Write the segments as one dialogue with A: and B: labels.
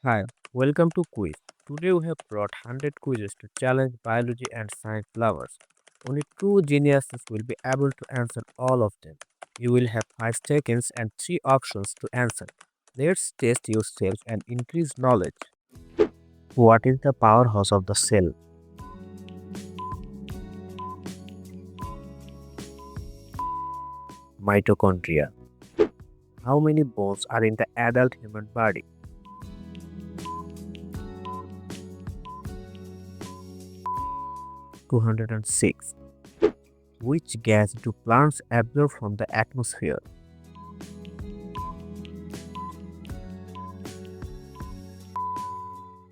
A: Hi, welcome to Quiz. Today we have brought 100 quizzes to challenge biology and science lovers. Only true geniuses will be able to answer all of them. You will have 5 seconds and 3 options to answer. Let's test yourself and increase knowledge. What is the powerhouse of the cell? Mitochondria. How many bones are in the adult human body? 206. Which gas do plants absorb from the atmosphere?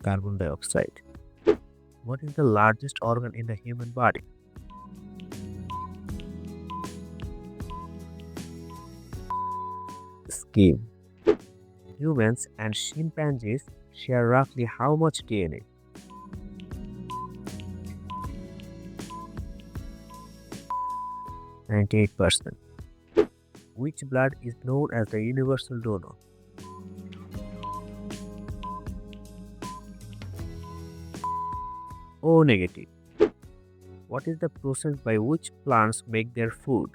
A: Carbon dioxide. What is the largest organ in the human body? Skin. Humans and chimpanzees share roughly how much DNA? 98%. Which blood is known as the universal donor? O negative. What is the process by which plants make their food?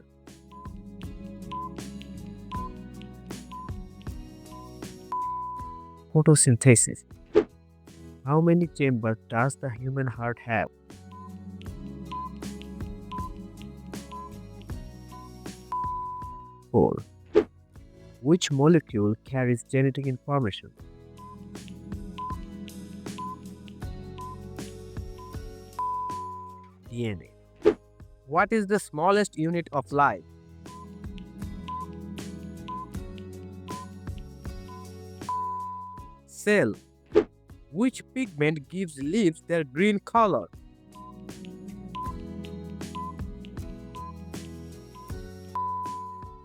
A: Photosynthesis. How many chambers does the human heart have? 4. Which molecule carries genetic information? DNA. What is the smallest unit of life? Cell. Which pigment gives leaves their green color?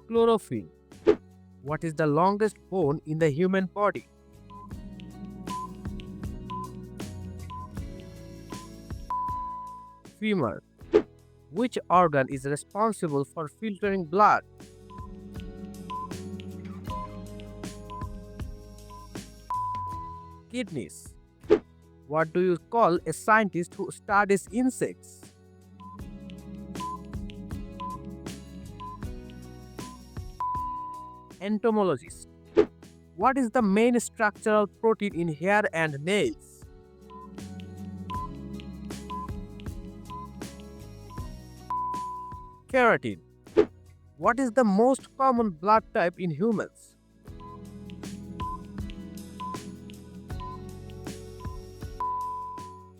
A: Chlorophyll. What is the longest bone in the human body? Femur. Which organ is responsible for filtering blood? Kidneys. What do you call a scientist who studies insects? Entomologist. What is the main structural protein in hair and nails? Keratin. What is the most common blood type in humans?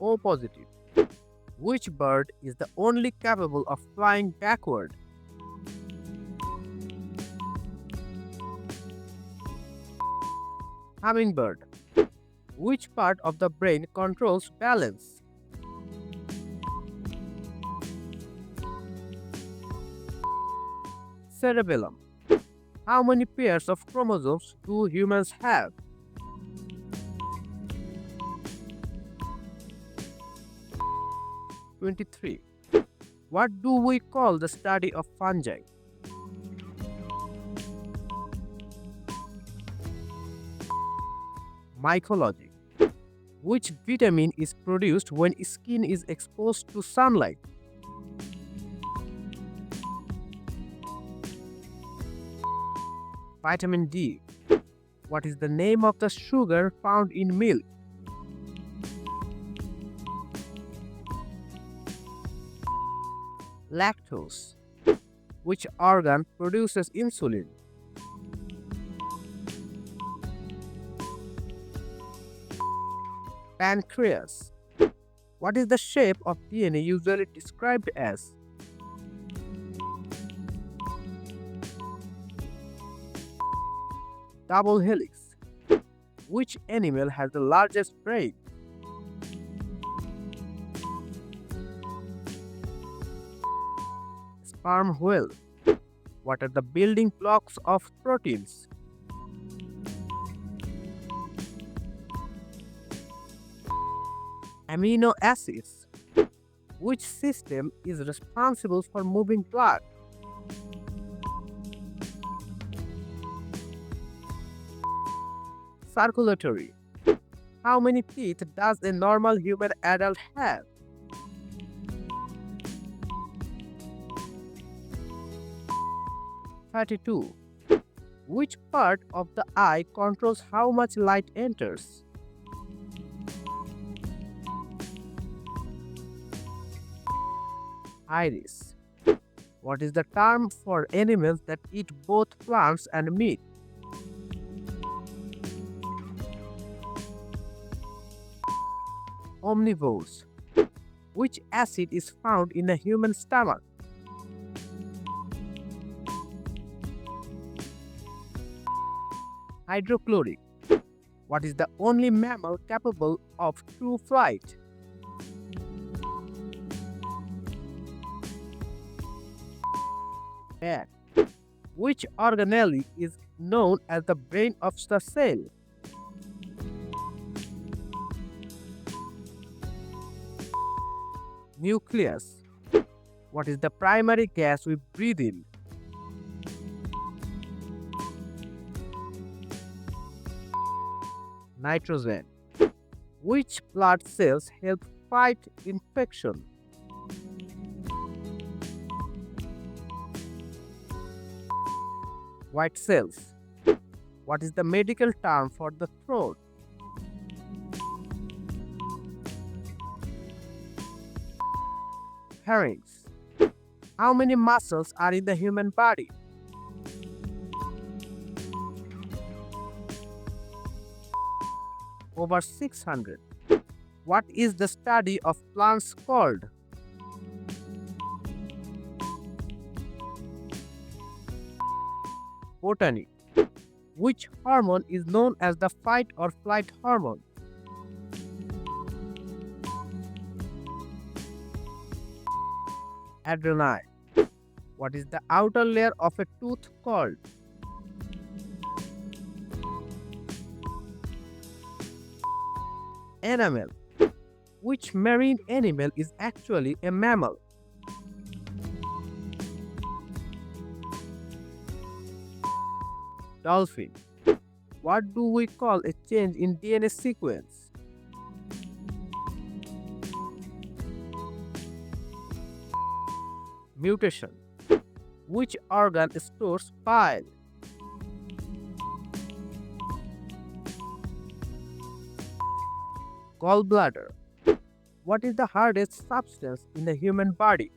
A: O positive. Which bird is the only capable of flying backward? Hummingbird. Which part of the brain controls balance? Cerebellum. How many pairs of chromosomes do humans have? 23. What do we call the study of fungi? Mycology. Which vitamin is produced when skin is exposed to sunlight? Vitamin D. What is the name of the sugar found in milk? Lactose. Which organ produces insulin? Pancreas. What is the shape of DNA usually described as? Double helix. Which animal has the largest brain? Sperm whale. What are the building blocks of proteins? Amino acids. Which system is responsible for moving blood? Circulatory. How many teeth does a normal human adult have? 32. Which part of the eye controls how much light enters? Iris. What is the term for animals that eat both plants and meat? Omnivores. Which acid is found in a human stomach? Hydrochloric. What is the only mammal capable of true flight? Bat. Which organelle is known as the brain of the cell? Nucleus. What is the primary gas we breathe in? Nitrogen. Which blood cells help fight infection? White cells. What is the medical term for the throat? Pharynx. How many muscles are in the human body? Over 600. What is the study of plants called? Botany. Which hormone is known as the fight or flight hormone? Adrenaline. What is the outer layer of a tooth called? Enamel. Which marine animal is actually a mammal? Dolphin. What do we call a change in DNA sequence? Mutation. Which organ stores bile? Gallbladder. What is the hardest substance in the human body?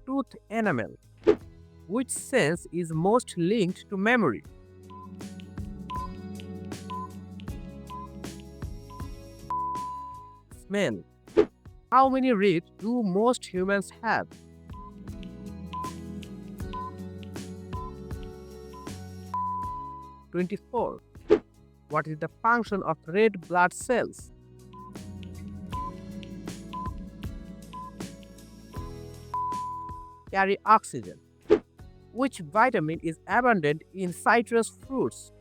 A: Tooth enamel. Which sense is most linked to memory? Smell. How many ribs do most humans have? 24. What is the function of red blood cells? Carry oxygen. Which vitamin is abundant in citrus fruits?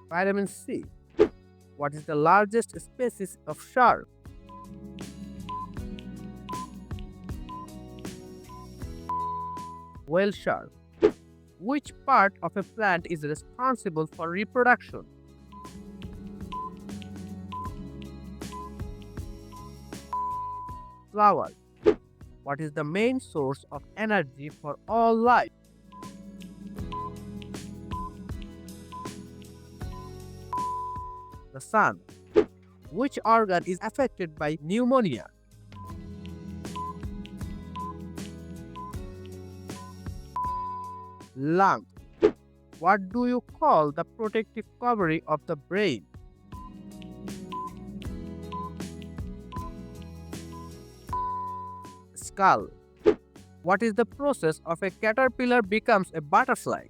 A: Vitamin C. What is the largest species of shark? Whale shark. Which part of a plant is responsible for reproduction? Flower. What is the main source of energy for all life? The sun. Which organ is affected by pneumonia? Lung. What do you call the protective covering of the brain? Skull. What is the process of a caterpillar becomes a butterfly?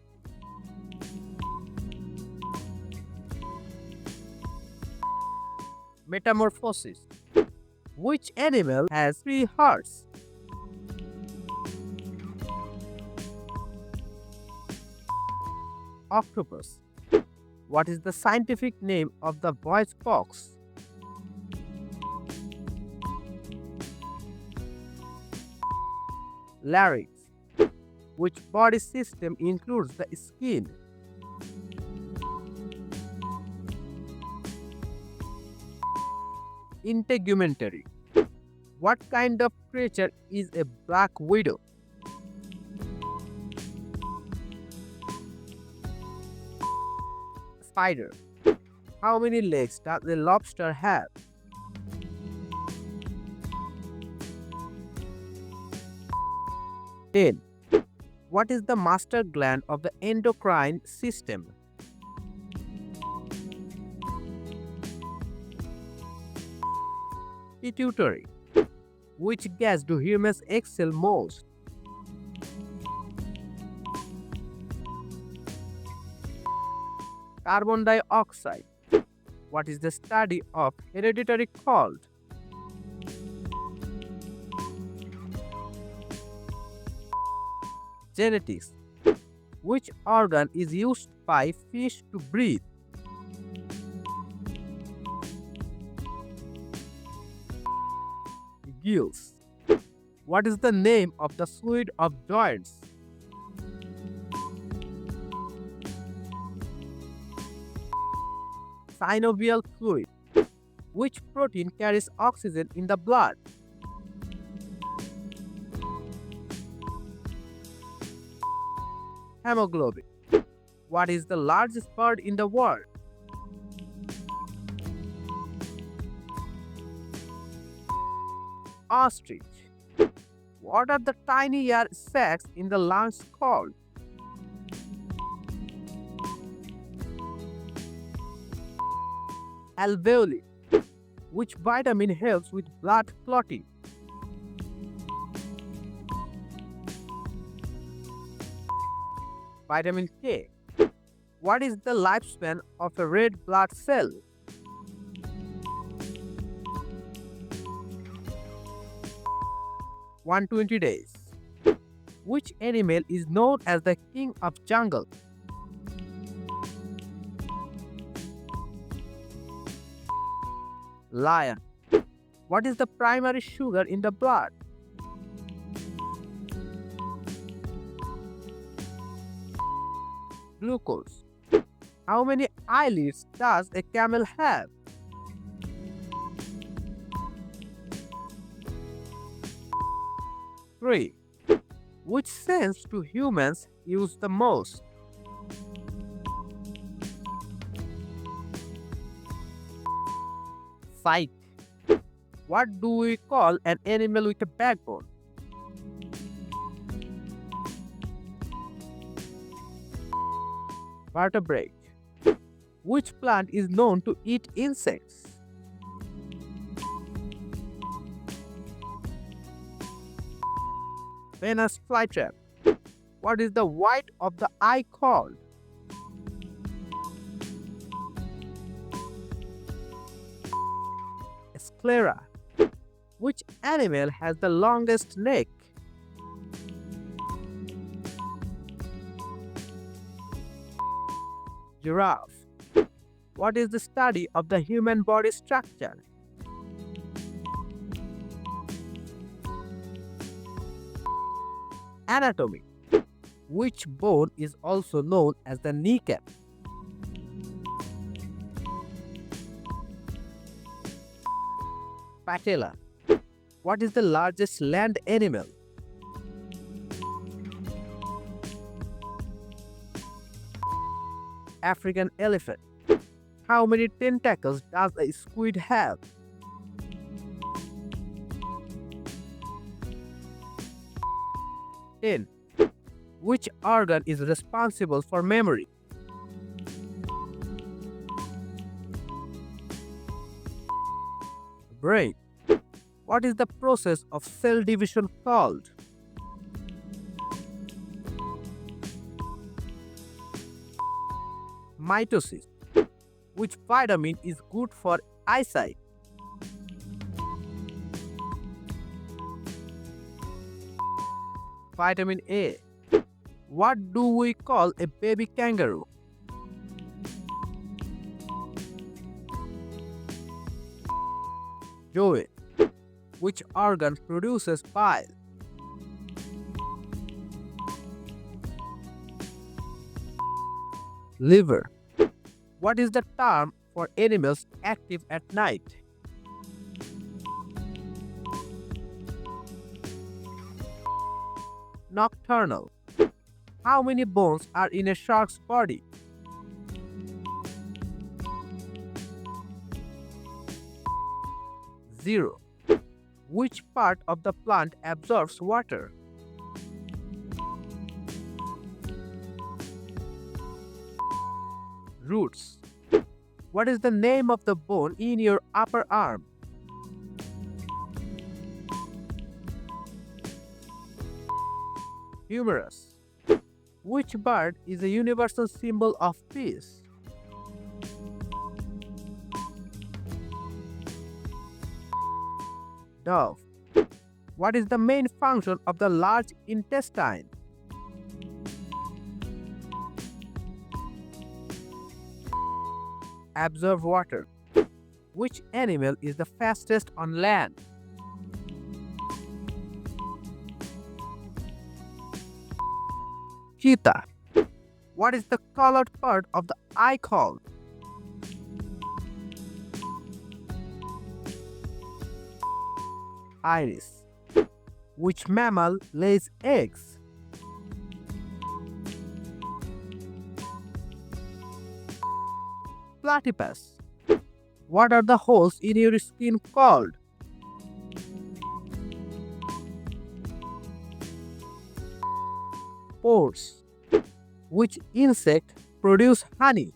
A: Metamorphosis. Which animal has 3 hearts? Octopus. What is the scientific name of the voice box? Larynx. Which body system includes the skin? Integumentary. What kind of creature is a black widow? Spider. How many legs does a lobster have? 10. What is the master gland of the endocrine system? Pituitary. Which gas do humans exhale most? Carbon dioxide. What is the study of hereditary called? Genetics. Which organ is used by fish to breathe? Gills. What is the name of the fluid of joints? Synovial fluid. Which protein carries oxygen in the blood? Hemoglobin. What is the largest bird in the world? Ostrich. What are the tiny air sacs in the lungs called? Alveoli. Which vitamin helps with blood clotting? Vitamin K. What is the lifespan of a red blood cell? (120 days). Which animal is known as the king of jungle? Lion. What is the primary sugar in the blood? Glucose. How many eyelids does a camel have? 3. Which sense do humans use the most? Sight. What do we call an animal with a backbone? Vertebrate. Which plant is known to eat insects? Venus flytrap. What is the white of the eye called? Sclera. Which animal has the longest neck? Giraffe. What is the study of the human body structure? Anatomy. Which bone is also known as the kneecap? Patella. What is the largest land animal? African elephant. How many tentacles does a squid have? 10. Which organ is responsible for memory? Brain. What is the process of cell division called? Mitosis. Which vitamin is good for eyesight? Vitamin A. What do we call a baby kangaroo? Joey. Which organ produces bile? Liver. What is the term for animals active at night? Nocturnal. How many bones are in a shark's body? 0. Which part of the plant absorbs water? Roots. What is the name of the bone in your upper arm? Humerus. Which bird is a universal symbol of peace? Dove. What is the main function of the large intestine? Absorb water. Which animal is the fastest on land? Cheetah. What is the colored part of the eye called? Iris. Which mammal lays eggs? Platypus. What are the holes in your skin called? Pores. Which insect produce honey?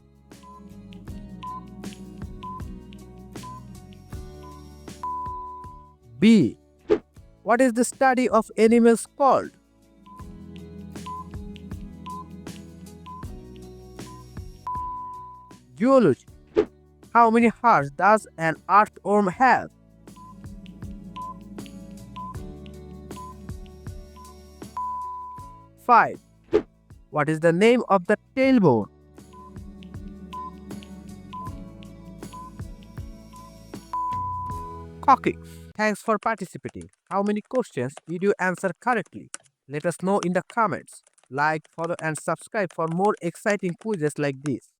A: Bee. What is the study of animals called? Zoology. How many hearts does an earthworm have? 5. What is the name of the tailbone? Cocking. Thanks for participating. How many questions did you answer correctly? Let us know in the comments. Like, follow, and subscribe for more exciting quizzes like this.